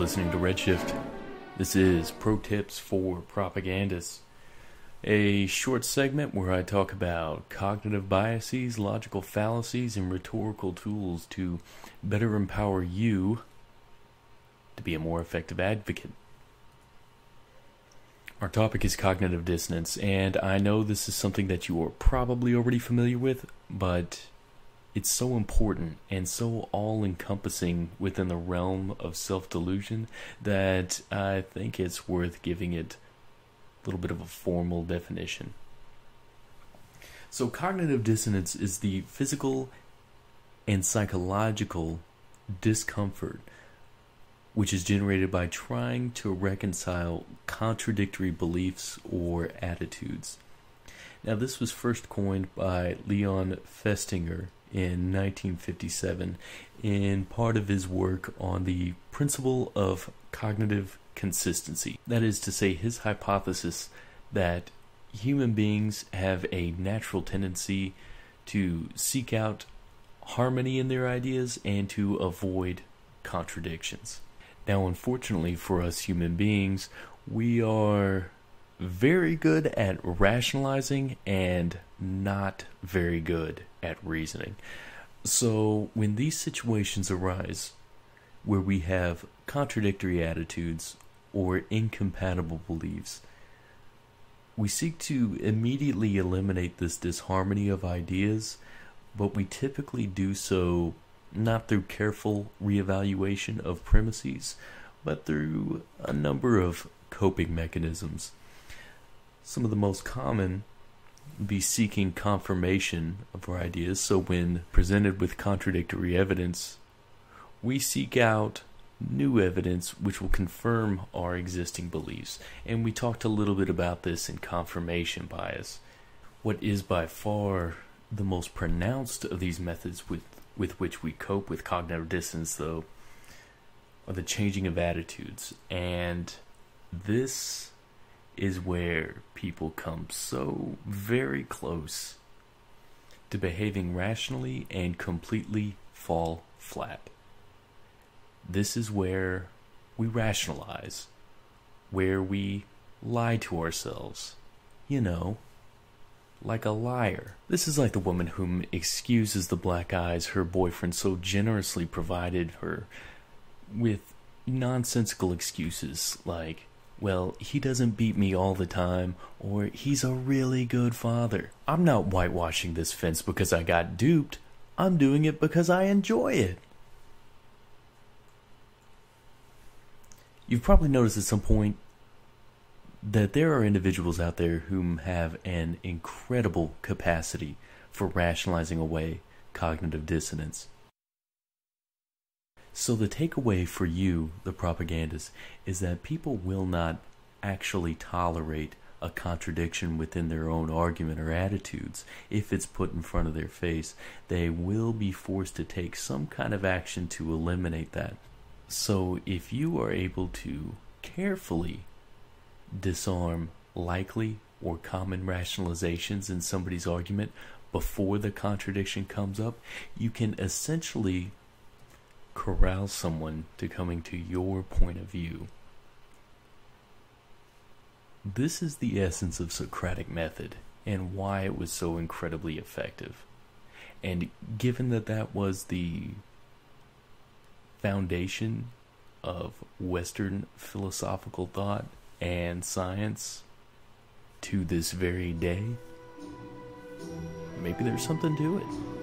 listening to Redshift. This is Pro Tips for Propagandists, a short segment where I talk about cognitive biases, logical fallacies, and rhetorical tools to better empower you to be a more effective advocate. Our topic is cognitive dissonance, and I know this is something that you are probably already familiar with, but it's so important and so all-encompassing within the realm of self-delusion that I think it's worth giving it a little bit of a formal definition. So cognitive dissonance is the physical and psychological discomfort which is generated by trying to reconcile contradictory beliefs or attitudes. Now, this was first coined by Leon Festinger in 1957 in part of his work on the principle of cognitive consistency. That is to say, his hypothesis that human beings have a natural tendency to seek out harmony in their ideas and to avoid contradictions. Now, unfortunately for us human beings, we are very good at rationalizing and not very good at reasoning. So when these situations arise where we have contradictory attitudes or incompatible beliefs, we seek to immediately eliminate this disharmony of ideas, but we typically do so not through careful reevaluation of premises, but through a number of coping mechanisms. Some of the most common be seeking confirmation of our ideas. So when presented with contradictory evidence, we seek out new evidence which will confirm our existing beliefs. And we talked a little bit about this in confirmation bias. What is by far the most pronounced of these methods with which we cope with cognitive dissonance, though, are the changing of attitudes. And this is where people come so very close to behaving rationally and completely fall flat. This is where we rationalize, where we lie to ourselves, like a liar. This is like the woman whom excuses the black eyes her boyfriend so generously provided her with nonsensical excuses like, well, he doesn't beat me all the time, or he's a really good father. I'm not whitewashing this fence because I got duped. I'm doing it because I enjoy it. You've probably noticed at some point that there are individuals out there whom have an incredible capacity for rationalizing away cognitive dissonance. So the takeaway for you, the propagandist, is that people will not actually tolerate a contradiction within their own argument or attitudes. If it's put in front of their face, they will be forced to take some kind of action to eliminate that. So if you are able to carefully disarm likely or common rationalizations in somebody's argument before the contradiction comes up, you can essentially corral someone to coming to your point of view. This is the essence of Socratic method and why it was so incredibly effective. And given that that was the foundation of Western philosophical thought and science to this very day, maybe there's something to it.